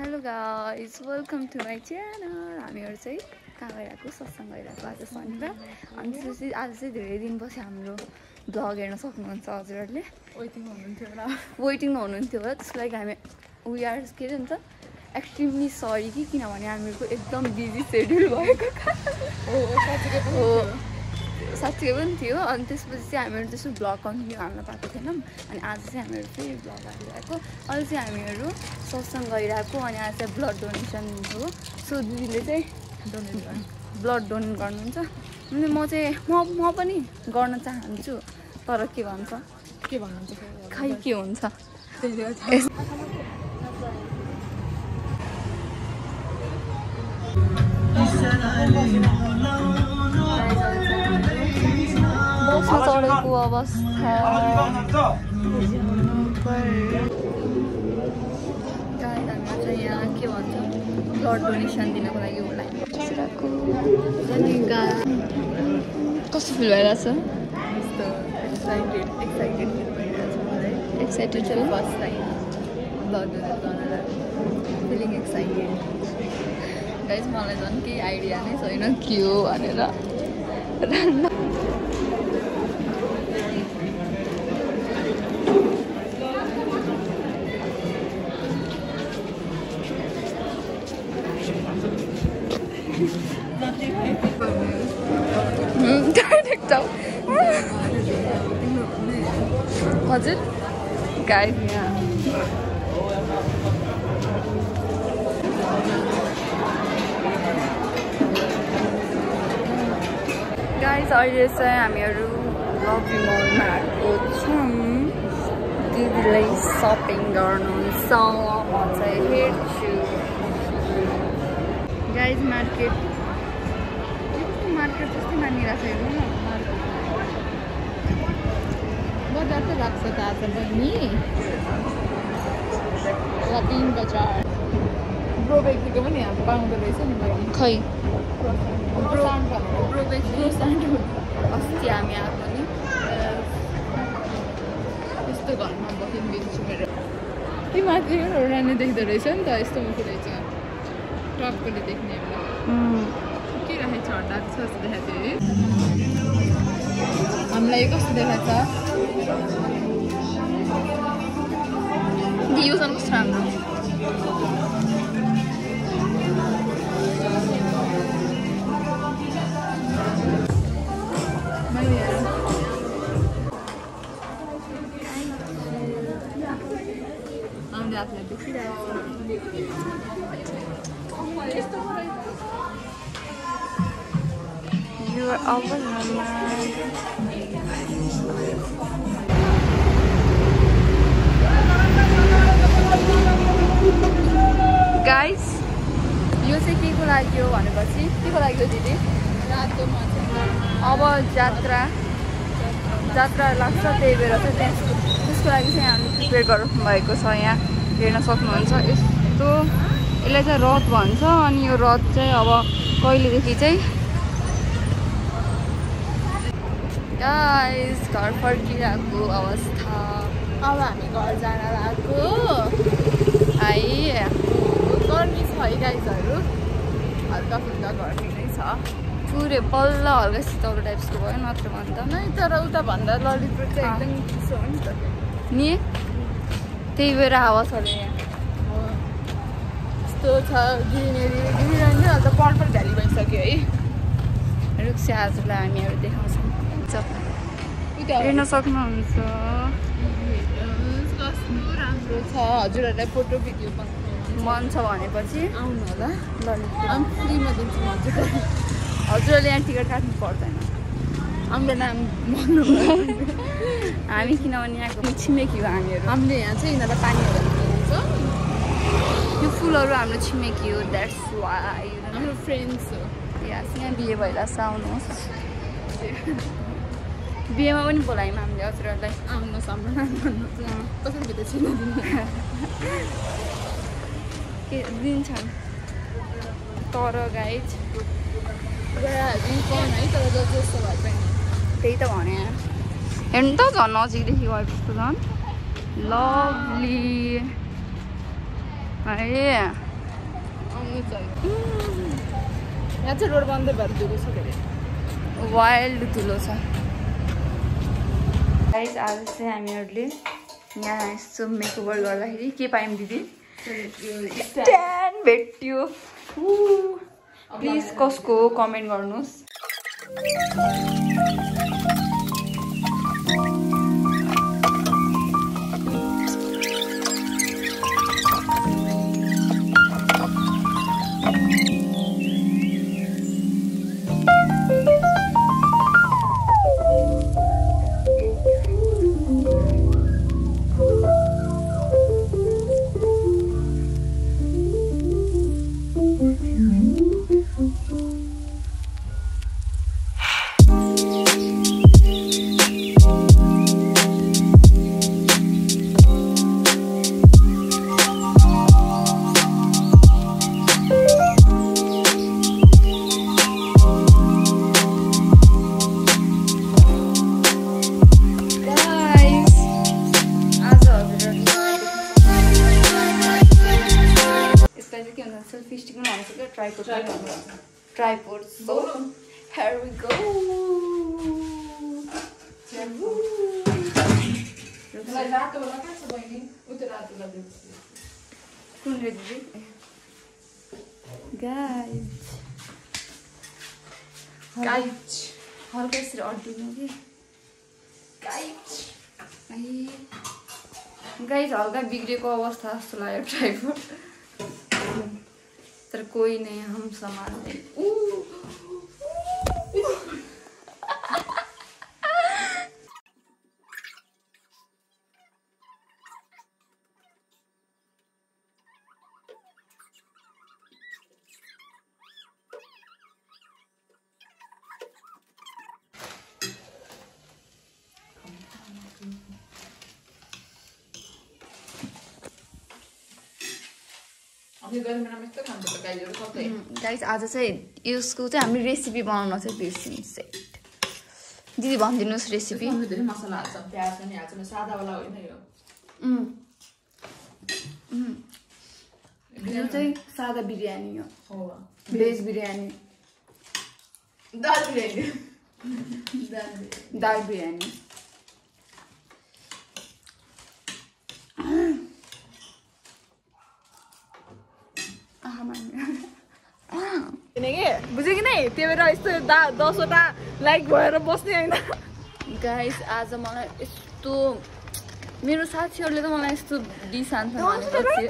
Hello guys, welcome to my channel. हामीहरु चाहिँ कहाँ गइराको सत्संग गइराको आज शनिबार अनि त्यसपछि आज चाहिँ धेरै दिनपछि हाम्रो ब्लग हेर्न सक्नुहुन्छ हजुरहरुले वेटिङमा हुनुहुन्थ्यो होला त्यसको लागि हामी वी आर के भन्छ एक्सट्रिमली सरी किनभने हामीहरुको एकदम बिजी शेड्युल भएको साथीको पनि थियो अनि त्यसपछि चाहिँ हामीहरु त्यसो ब्लग कन्टिन्यू हाल्न पाएको थिएनौं अनि आज चाहिँ हामीहरु फेरि ब्लग हालिरहेको अहिले चाहिँ हामीहरु सत्संग गइरहेको अनि आज चाहिँ ब्लड डोनेसन हो सो दिदीले चाहिँ ब्लड डोनेट गर्नुहुन्छ अनि म चाहिँ म पनि गर्न चाहन्छु तर के भन्छ के भन्नुहुन्छ खै के हुन्छ चढेको अवस्था यहाँ के भन्छ ब्लड डोनेसन दिनको लागि होला बसिरहेको कस्तो फिल भइरहेछ एक्साइटेड छ फर्स्ट टाइम ब्लड डोनेट गर्नलाई फिलिङ एक्साइटेड गाइस मलाई झन् केही आइडिया नै छैन के हो भनेर हजुर गाइस यहाँ गाइस अहिले चाहिँ हामीहरु लभी मलमा आएको छौं दिदीले शपिङ गर्नुहुन्छ म चाहिँ हेर्छु गाइस मार्केट जस्तै मानिरहेको छ हेर्नु न बजार त लाग्छ त आज बहिनी लपिङ बजार ब्रोबेकीको पनि यहाँ पाउँदो रहेछ नि बहिनी खै ब्रोबेकी अस्ति हामी आएको नि यस्तो घरमा बस्नु बेच्छु मेरो त्यो माथि रानी देख्दो रहेछ नि त यस्तो माथि रहेछ टपकोले देख्ने एउटा के रहेछ हड्डा जस्तो देखाएको थियो हामीलाई कस्तो देखाएको छ युजन कस्तो राम्रो हामीले आफूलाई देखिरहेको You are over गाइस यो चाहिँ के को लागि हो भनेपछि के को लागि हो दिदी अब जात्रा लाग्छ त्यही भएर चाहिँ त्यसको लागि चाहिँ हामी प्रिपेयर गर्नु भएको छ यहाँ हेर्न सक्नुहुन्छ यस्तो यसलाई चाहिँ रथ भन्छ अनि यो रथ चाहिँ अब कहिलेदेखि चाहिँ गाइस घर फर्किरहेको अवस्था अब हामी घर जान लागेको है गर्मी छ है गाइसहरू हल्का फुल्का गर्मी नै छ पुरै बल्ल हल्का शीतल टाइप्सको भयो नत्र भन्दा नै तर उता भन्दा ललितपुर चाहिँ एकदम चिसो हो नि त नि त्यही भएर हावा छ यहाँ यस्तो छ ग्रिनेरी अन्त पर्पल भ्याली भइसक्यो है रुक्सी हजुरलाई हामीहरू देखाउँछौँ हेर्न सक्नुहुन्छ कस्तो राम्रो छ हजुरहरूलाई फोटो भिडियो मन छ भनेपछि आउनु होला ललितपुर फ्रीमा दिन्छु हजुरहरूले यहाँ टिकट काट्नु पर्दैन हाम्रो नाम भन्नु हामी किनभने यहाँको छिमेकी हो हामीले यहाँ चाहिँ यिनीहरूलाई पानीहरू दिन्छ यो फुलहरू हाम्रो छिमेकी हो द्याट्स वाइ हाम्रो फ्रेन्ड्स हो यहाँ बिहे भइरहेछ आउनुहोस् बिहेमा पनि बोलायौँ हामीले हजुरहरूलाई आउनुहोस् हाम्रो नाम भन्नुहोस् कसरी भित्र छिन के दिन्छन् तर गाइज है तर जस्तो भए पनि त्यही त भने हेर्नु त झन् नजिकदेखि गएको जस्तो झन् लभली है यहाँ चाहिँ रोड बन्दै भएर धुलो छ धेरै वाइल्ड धुलो छ गाइस आज चाहिँ हामीहरूले यहाँ यस्तो मेकओभर गर्दाखेरि के पायौँ दिदी स्ट्यान्ड भेट्यो प्लिज कसको हो कमेन्ट गर्नुहोस् Tripod. So here we go. Guys, हल्का यसरी अड्डिनु कि गाइस हल्का बिग्रेको अवस्था जस्तो लाग्यो ट्राइपोड तर कोई नहीं हम संभालते गाइस आज चाहिँ यसको चाहिँ हामी रेसिपी बनाउन चाहिँ बिर्सिनु सेट दिदी भनिदिनुहोस् रेसिपी धेरै मसला हाल्छ प्याज पनि हाल्छ सादा वाला होइन यो यो चाहिँ सादा बिरयानी हो भेज बिरयानी दाल बिरयानी दाल बिरयानी बुझ्यो कि नै त्यो भएर यस्तो 10वटा लाइक भएर बस्ने होइन गाइस आज मलाई यस्तो मेरो साथीहरूले त मलाई यस्तो डिसान्छ भनेपछि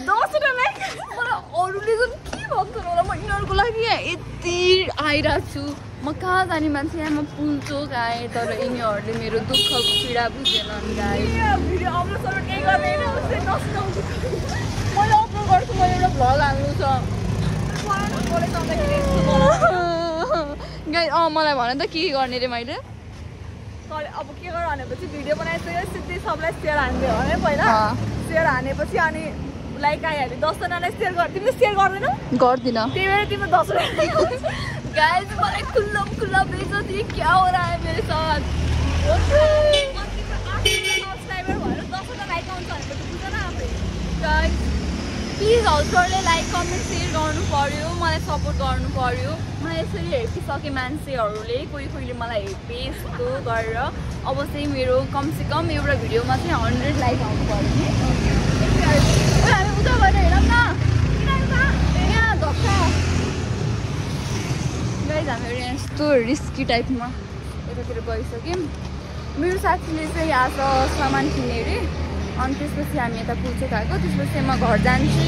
10वटा लाइक मलाई अरूले त के भन्छन् होला म यिनीहरूको लागि यति आइरहेको छु म कहाँ जाने मान्छे यहाँ म पुल्चोक आएँ तर यिनीहरूले मेरो दुःखको पीडा बुझेनन् गाइस भिडियो अपलोड सर केही गर्दैन उसले नस्काउँछु मैले अपलोड गर्छु मैले एउटा भ्लग हाल्नु छ गाइस मलाई भन त के गर्ने रे मैले अब के गर भनेपछि भिडियो बनाइसक्यो सिधै सबलाई सेयर हान्दियो है पहिला सेयर हानेपछि अनि लाइक आइहाल्यो 10जनालाई सेयर गर तिमीले सेयर गर्दैनौ गर्दिन त्यही भएर तिम्रो 10वटा गाइस मलाई खुल्ला बेइज्जती क्या हो रहा है मेरे साथ सब्सक्राइबर भएर 10वटा लाइक आउँछ भनेपछि बुझ न आफै गाइस प्लिज हजुरहरूले लाइक कमेन्ट सेयर गर्नु पर्यो मलाई सपोर्ट गर्नु पर्यो मलाई यसरी हेपिसके मान्छेहरूले कोहीले मलाई हेपे यस्तो गरेर अब चाहिँ मेरो कमसेकम एउटा भिडियोमा चाहिँ 100 लाइक आउनु पर्यो नि हामी उता गएर हेरौँ न यहाँ धक्का गाइस हामीहरू यहाँ यस्तो रिस्की टाइपमा यतातिर गइसक्यौँ मेरो साथीले चाहिँ आज सामान किन्ने अरे अनि त्यसपछि हामी यता पुल्चोक आएको त्यसपछि म घर जान्छु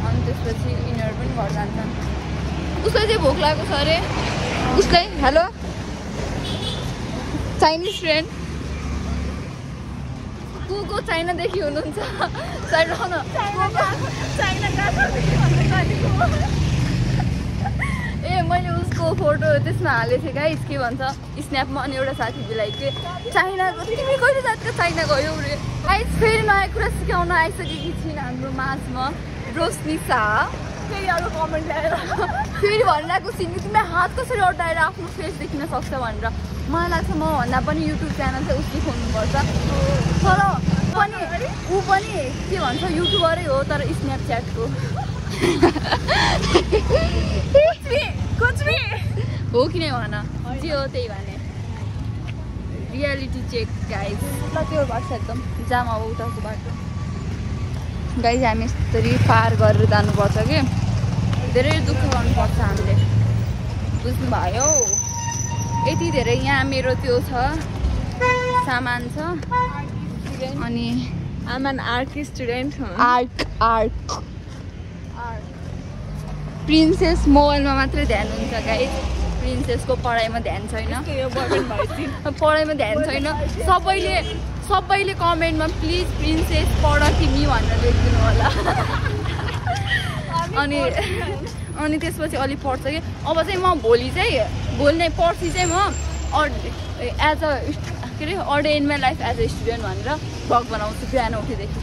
अनि त्यसपछि यिनीहरू पनि घर जान्छन् उसलाई चाहिँ भोक लागेको छ अरे उसलाई हेलो चाइनिज फ्रेन्ड को चाइनादेखि हुनुहुन्छ साइड न ए मैले उसको फोटो त्यसमा हालेको थिएँ गाइस के भन्छ स्न्यापमा अनि एउटा साथीले लाइक चाइनाको तिमी कहिले जातको चाइना गयौ रे गाइस फेरि नयाँ कुरा सिकाउन आइसकेकी छिन् हाम्रो माझमा रोशनी शाह फेरि अरू कमेन्ट ल्याएर फेरि भनिरहेको छिन् कि तिमीले हात कसरी अड्डाएर आफ्नो फेस देखिन सक्छ भनेर मलाई लाग्छ म भन्दा पनि युट्युब च्यानल चाहिँ उसले खोल्नुपर्छ तर पनि ऊ पनि के भन्छ युट्युबरै हो तर स्न्यापच्याटको हो कि नै भन जे हो त्यही भने रियालिटी चेक गाइज ल त्यो बाटो एकदम जाम अब उताको बाटो गाइज हामी यसरी पार गरेर जानुपर्छ कि धेरै दुःख गर्नुपर्छ हामीले बुझ्नुभयो यति धेरै यहाँ मेरो त्यो छ सामान छ अनि I'm an art student. Art princess मोबाइलमा मात्रै ध्यान हुन्छ गाइज प्रिन्सेसको पढाइमा ध्यान छैन पढाइमा ध्यान छैन सबैले कमेन्टमा प्लिज प्रिन्सेस पढ तिमी भनेर लेखिदिनु होला अनि त्यसपछि अलिक पढ्छ कि अब चाहिँ म भोलि चाहिँ पर्सि चाहिँ म एज अ के अरे a day in my life as a student भनेर भ्लग बनाउँछु बिहान उठेदेखि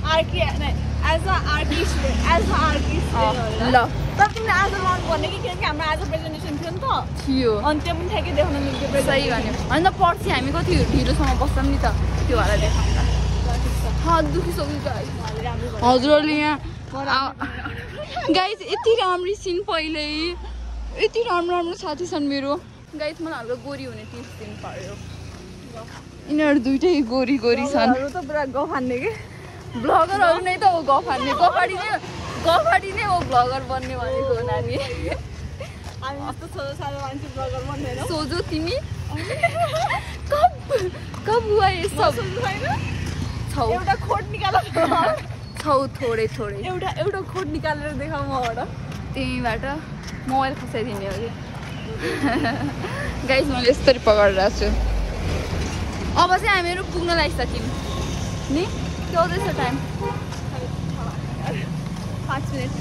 ल तर तिमीले आज लन्च भन्ने कि किनकि हाम्रो आज प्रेजेन्टेसन थियो नि त थियो अनि त्यो पनि ठ्याक्कै देखाउन मिल्थ्यो सही भन्यो होइन पर्सि हामी कति ढिलोसम्म बस्छौँ नि त त्यो भएर देखाउँदा दुखिसक्यो हजुरहरूले यहाँ गाइज यति राम्री सिन पहिल्यै यति राम्रो साथी छन् मेरो गाइज मलाई हल्का गोरी हुने टिप्स दिनु पर्यो यिनीहरू दुइटै गोरी छन् त पुरा गफ हान्ने कि ब्लगरहरू नै त हो गफ हान्ने गफाडी नै हो ब्लगर बन्ने भनेको नानी हामी जस्तो सोझो सानो मान्छे ब्लगर बन्दैन सोझो तिमी कब हुआ ये सब छौ एउटा खोट निकाल छौ थोडै एउटा खोट निकालेर देखाऊ मबाट तिमीबाट मोबाइल खसाइदिने हो कि गाइज मैले यस्तरी पकाइरहेको छु अब चाहिँ हामीहरू पुग्न लागिसक्यौँ नि के आउँदैछ टाइम 5 मिनट